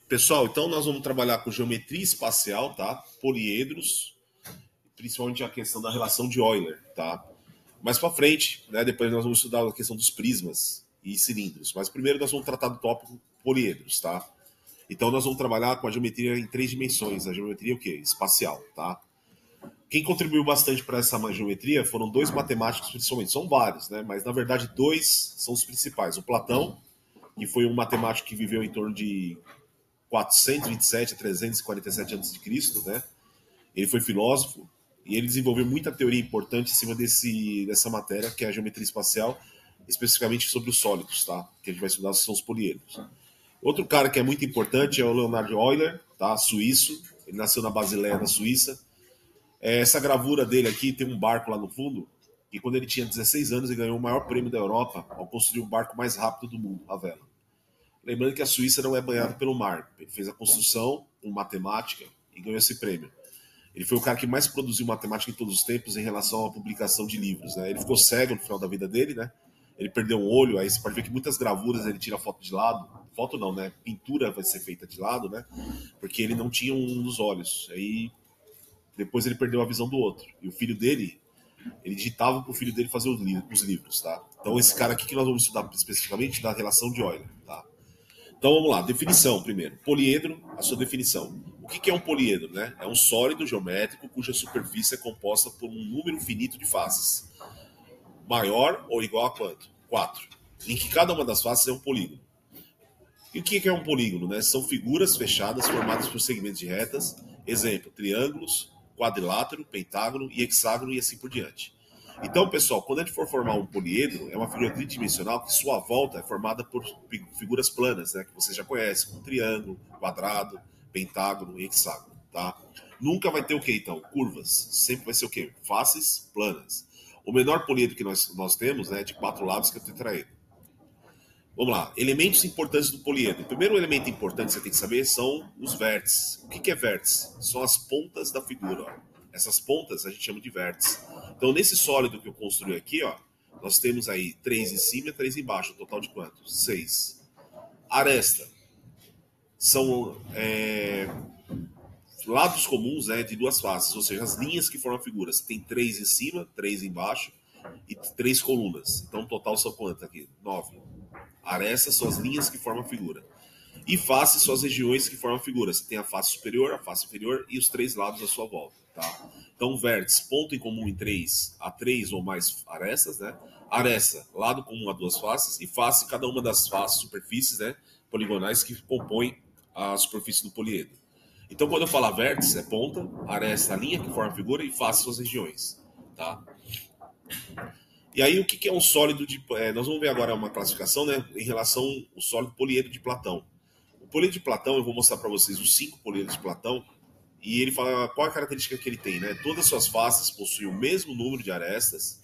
Pessoal, então nós vamos trabalhar com geometria espacial, tá? Poliedros, principalmente a questão da relação de Euler, tá? Mais para frente, né? Depois nós vamos estudar a questão dos prismas e cilindros. Mas primeiro nós vamos tratar do tópico poliedros, tá? Então nós vamos trabalhar com a geometria em 3 dimensões. A geometria o quê? Espacial, tá? Quem contribuiu bastante para essa geometria foram 2 matemáticos, principalmente. São vários, né? Mas na verdade 2 são os principais. O Platão, que foi um matemático que viveu em torno de 427 a 347 a.C., né? Ele foi filósofo e ele desenvolveu muita teoria importante em cima dessa matéria, que é a geometria espacial, especificamente sobre os sólidos, tá? Que a gente vai estudar são os poliedros. Outro cara que é muito importante é o Leonhard Euler, tá? Suíço. Ele nasceu na Basileia, na Suíça. Essa gravura dele aqui tem um barco lá no fundo, e quando ele tinha 16 anos, ele ganhou o maior prêmio da Europa ao construir o barco mais rápido do mundo, a vela. Lembrando que a Suíça não é banhada pelo mar. Ele fez a construção com matemática e ganhou esse prêmio. Ele foi o cara que mais produziu matemática em todos os tempos em relação à publicação de livros, né? Ele ficou cego no final da vida dele, né? Ele perdeu um olho, aí você pode ver que muitas gravuras ele tira foto de lado. Foto não, né? Pintura vai ser feita de lado, né? Porque ele não tinha um dos olhos. Aí depois ele perdeu a visão do outro. E o filho dele, ele digitava para o filho dele fazer os livros, tá? Então esse cara aqui que nós vamos estudar especificamente da relação de Euler, tá? Então vamos lá, definição primeiro. Poliedro, a sua definição. O que é um poliedro, né? É um sólido geométrico cuja superfície é composta por um número finito de faces, maior ou igual a quanto? 4. Em que cada uma das faces é um polígono. E o que é um polígono, né? São figuras fechadas formadas por segmentos de retas, exemplo, triângulos, quadrilátero, pentágono e hexágono e assim por diante. Então, pessoal, quando a gente for formar um poliedro, é uma figura tridimensional que sua volta é formada por figuras planas, né, que você já conhece, como triângulo, quadrado, pentágono e hexágono, tá? Nunca vai ter o quê, então? Curvas. Sempre vai ser o quê? Faces planas. O menor poliedro que nós temos, né, é de 4 lados, que é o tetraedro. Vamos lá, elementos importantes do poliedro. O primeiro elemento importante que você tem que saber são os vértices. O que é vértice? São as pontas da figura, ó. Essas pontas a gente chama de vértice. Então, nesse sólido que eu construí aqui, ó, nós temos aí 3 em cima e 3 embaixo. Total de quanto? 6. Aresta. São lados comuns, né, de 2 faces, ou seja, as linhas que formam figuras. Tem 3 em cima, 3 embaixo e 3 colunas. Então, total são quantas aqui? 9. Arestas são as linhas que formam a figura. E faces são as regiões que formam a figura. Você tem a face superior, a face inferior e os 3 lados à sua volta. Tá? Então, vértice, ponto em comum em 3 a 3 ou mais arestas, né? Aresta, lado comum a 2 faces, e face, cada uma das faces, superfícies, né, poligonais que compõem a superfície do poliedro. Então, quando eu falar vértice, é ponta, aresta, a linha que forma a figura, e face são as regiões. Tá? E aí, o que é um sólido de... nós vamos ver agora uma classificação, né, em relação ao sólido poliedro de Platão. O poliedro de Platão, eu vou mostrar para vocês os 5 poliedros de Platão, e ele fala qual a característica que ele tem, né? Todas as suas faces possuem o mesmo número de arestas,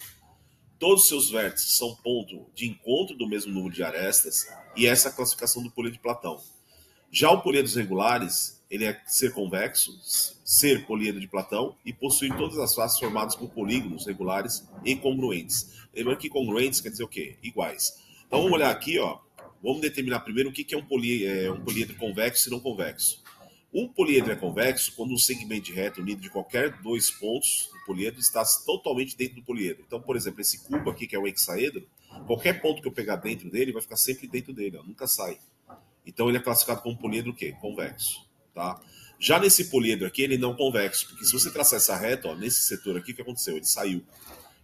todos os seus vértices são ponto de encontro do mesmo número de arestas, e essa é a classificação do poliedro de Platão. Já o poliedro dos regulares, ele é ser convexo, ser poliedro de Platão, e possui todas as faces formadas por polígonos regulares e congruentes. Lembrando que congruentes quer dizer o quê? Iguais. Então vamos olhar aqui, ó. Vamos determinar primeiro o que é um poliedro convexo e não convexo. Um poliedro é convexo quando um segmento de reta unido de qualquer 2 pontos do poliedro está totalmente dentro do poliedro. Então, por exemplo, esse cubo aqui, que é um hexaedro, qualquer ponto que eu pegar dentro dele vai ficar sempre dentro dele, ó, nunca sai. Então ele é classificado como poliedro o quê? Convexo. Tá? Já nesse poliedro aqui, ele não é convexo, porque se você traçar essa reta, ó, nesse setor aqui, o que aconteceu? Ele saiu.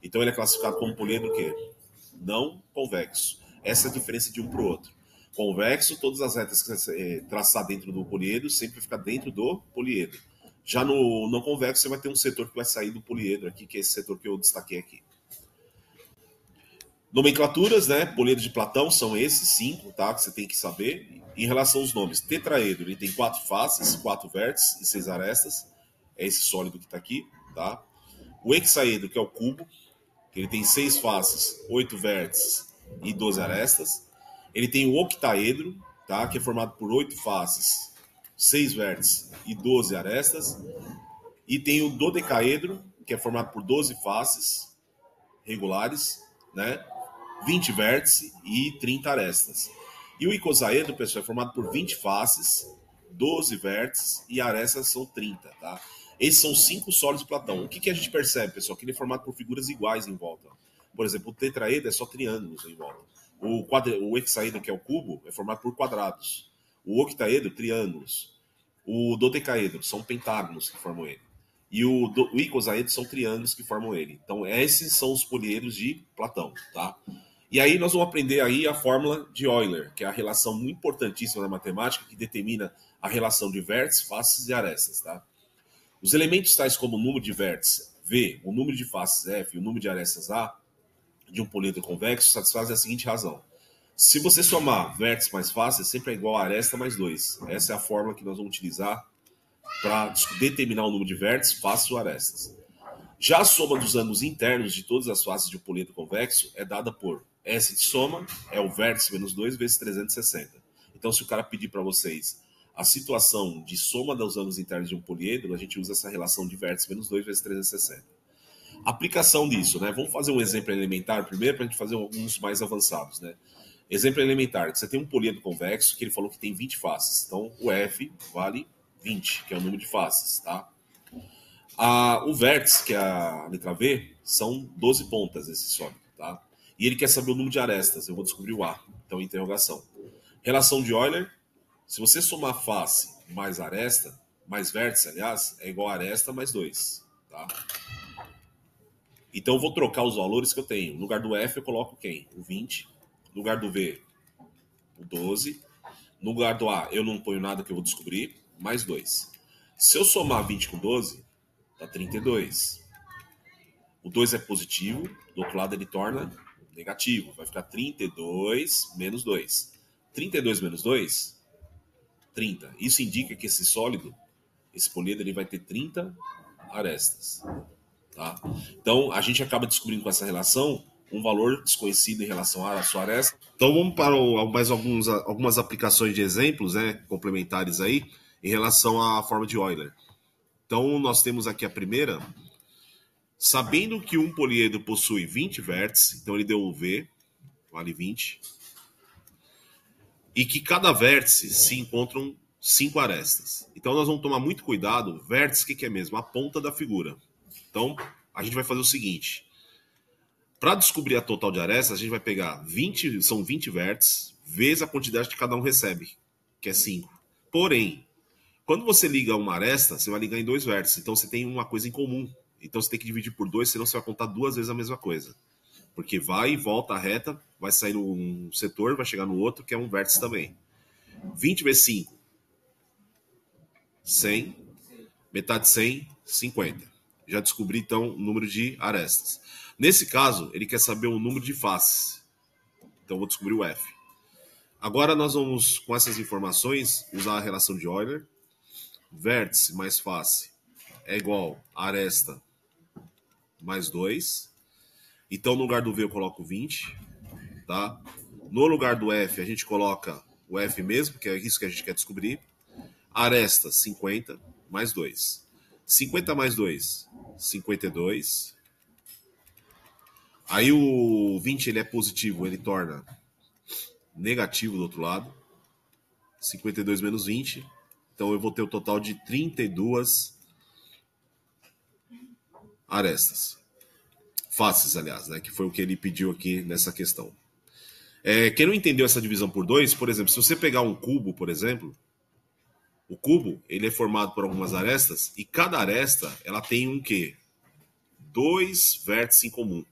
Então ele é classificado como poliedro o quê? Não convexo. Essa é a diferença de um para o outro. Convexo, todas as retas que você traçar dentro do poliedro sempre vai ficar dentro do poliedro. Já no não convexo, você vai ter um setor que vai sair do poliedro aqui, que é esse setor que eu destaquei aqui. Nomenclaturas, né? Poliedro de Platão são esses 5, tá? Que você tem que saber. Em relação aos nomes, tetraedro, ele tem 4 faces, 4 vértices e 6 arestas. É esse sólido que está aqui, tá? O hexaedro, que é o cubo, que ele tem 6 faces, 8 vértices e 12 arestas. Ele tem o octaedro, tá? Que é formado por 8 faces, 6 vértices e 12 arestas. E tem o dodecaedro, que é formado por 12 faces regulares, né? 20 vértices e 30 arestas. E o icosaedro, pessoal, é formado por 20 faces, 12 vértices e arestas são 30, tá? Esses são 5 sólidos de Platão. O que a gente percebe, pessoal? Que ele é formado por figuras iguais em volta. Por exemplo, o tetraedro é só triângulos em volta. O hexaedro, que é o cubo, é formado por quadrados. O octaedro, triângulos. O dodecaedro são pentágonos que formam ele. E o icosaedro são triângulos que formam ele. Então, esses são os poliedros de Platão, tá? E aí nós vamos aprender aí a fórmula de Euler, que é a relação muito importantíssima da matemática que determina a relação de vértices, faces e arestas, tá? Os elementos tais como o número de vértices V, o número de faces F e o número de arestas A de um poliedro convexo satisfazem a seguinte razão. Se você somar vértices mais faces, sempre é igual a aresta mais 2. Essa é a fórmula que nós vamos utilizar para determinar o número de vértices, faces ou arestas. Já a soma dos ângulos internos de todas as faces de um poliedro convexo é dada por S de soma, é o vértice menos 2 vezes 360. Então, se o cara pedir para vocês a situação de soma dos ângulos internos de um poliedro, a gente usa essa relação de vértice menos 2 vezes 360. Aplicação disso, né? Vamos fazer um exemplo elementar primeiro para a gente fazer alguns mais avançados, né? Exemplo elementar, você tem um poliedro convexo que ele falou que tem 20 faces. Então, o F vale 20, que é o número de faces, tá? O vértice, que é a letra V, são 12 pontas esse sólido, tá? E ele quer saber o número de arestas. Eu vou descobrir o A. Então, interrogação. Relação de Euler, se você somar face mais aresta, mais vértice, aliás, é igual a aresta mais 2, tá? Então, eu vou trocar os valores que eu tenho. No lugar do F, eu coloco quem? O 20. No lugar do V, o 12. No lugar do A, eu não ponho nada que eu vou descobrir, mais 2. Se eu somar 20 com 12, dá 32. O 2 é positivo, do outro lado ele torna negativo. Vai ficar 32 menos 2. 32 menos 2, 30. Isso indica que esse sólido, esse poliedro, ele vai ter 30 arestas. Tá? Então, a gente acaba descobrindo com essa relação um valor desconhecido em relação à sua aresta. Então, vamos para mais algumas aplicações de exemplos, né, complementares aí, em relação à forma de Euler. Então, nós temos aqui a primeira. Sabendo que um poliedro possui 20 vértices, então ele deu o V, vale 20, e que cada vértice se encontram 5 arestas. Então, nós vamos tomar muito cuidado. Vértice, o que é mesmo? A ponta da figura. Então, a gente vai fazer o seguinte. Para descobrir a total de arestas, a gente vai pegar 20, são 20 vértices, vezes a quantidade que cada um recebe, que é 5. Porém, quando você liga uma aresta, você vai ligar em 2 vértices. Então, você tem uma coisa em comum. Então, você tem que dividir por 2, senão você vai contar 2 vezes a mesma coisa. Porque vai e volta a reta, vai sair num setor, vai chegar no outro, que é um vértice também. 20 vezes 5, 100. Metade de 100, 50. Já descobri, então, o número de arestas. Nesse caso, ele quer saber o número de faces. Então, vou descobrir o F. Agora, nós vamos, com essas informações, usar a relação de Euler. Vértice mais face é igual a aresta mais 2. Então, no lugar do V, eu coloco 20. Tá? No lugar do F, a gente coloca o F mesmo, que é isso que a gente quer descobrir. Aresta, 50, mais 2. 50 mais 2, 52. Aí o 20 ele é positivo, ele torna negativo do outro lado. 52 menos 20. Então eu vou ter o total de 32 arestas. Faces, aliás, né? Que foi o que ele pediu aqui nessa questão. Quem não entendeu essa divisão por 2, por exemplo, se você pegar um cubo, por exemplo, o cubo ele é formado por algumas arestas e cada aresta ela tem um quê? 2 vértices em comum.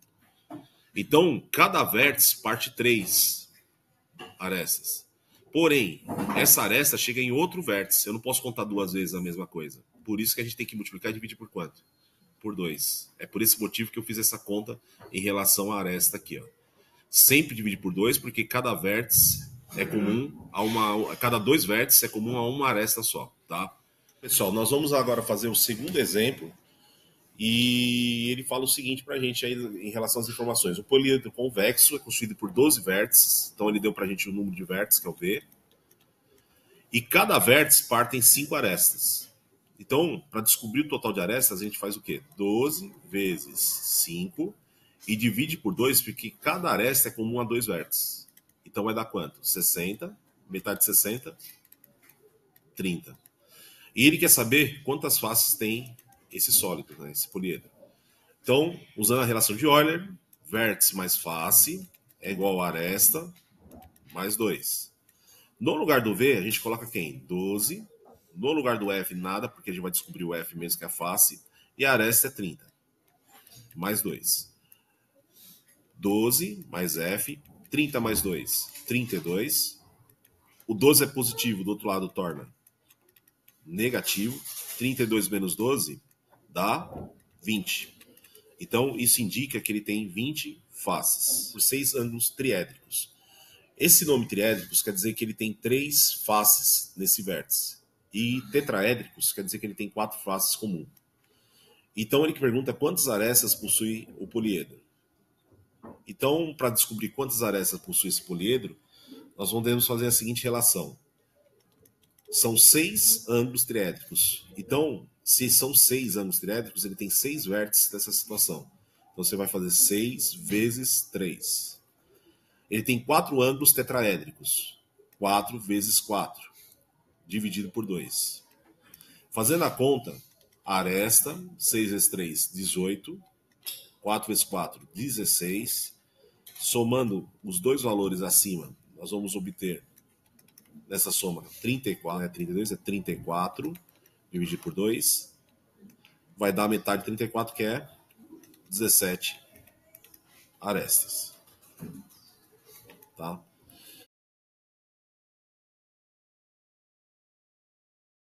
Então, cada vértice parte 3 arestas. Porém, essa aresta chega em outro vértice. Eu não posso contar 2 vezes a mesma coisa. Por isso que a gente tem que multiplicar e dividir por quanto? Por 2. É por esse motivo que eu fiz essa conta em relação à aresta aqui. Ó. Sempre dividir por 2, porque cada vértice é comum a cada 2 vértices é comum a uma aresta só. Tá? Pessoal, nós vamos agora fazer o segundo exemplo. E ele fala o seguinte para a gente aí em relação às informações. O poliedro convexo é constituído por 12 vértices. Então ele deu para a gente o número de vértices, que é o V. E cada vértice parte em 5 arestas. Então, para descobrir o total de arestas, a gente faz o quê? 12 vezes 5 e divide por 2, porque cada aresta é comum a 2 vértices. Então vai dar quanto? 60, metade de 60, 30. E ele quer saber quantas faces tem esse sólido, né, esse poliedro. Então, usando a relação de Euler, vértice mais face é igual a aresta mais 2. No lugar do V, a gente coloca quem? 12. No lugar do F, nada, porque a gente vai descobrir o F mesmo que é a face. E a aresta é 30. Mais 2. 12 mais F. 30 mais 2, 32. O 12 é positivo, do outro lado torna negativo. 32 menos 12 dá 20. Então, isso indica que ele tem 20 faces, por 6 ângulos triédricos. Esse nome triédricos quer dizer que ele tem 3 faces nesse vértice. E tetraédricos quer dizer que ele tem 4 faces comum. Então, ele pergunta quantas arestas possui o poliedro. Então, para descobrir quantas arestas possui esse poliedro, nós vamos fazer a seguinte relação. São 6 ângulos triédricos. Então, se são 6 ângulos triédricos, ele tem 6 vértices dessa situação. Então, você vai fazer 6 vezes 3. Ele tem 4 ângulos tetraédricos. 4 vezes 4, dividido por 2. Fazendo a conta, a aresta, 6 vezes 3, 18. 4 vezes 4, 16. Somando os dois valores acima, nós vamos obter, nessa soma, 34, 32 é 34, dividido por 2. Vai dar a metade de 34, que é 17 arestas. Tá?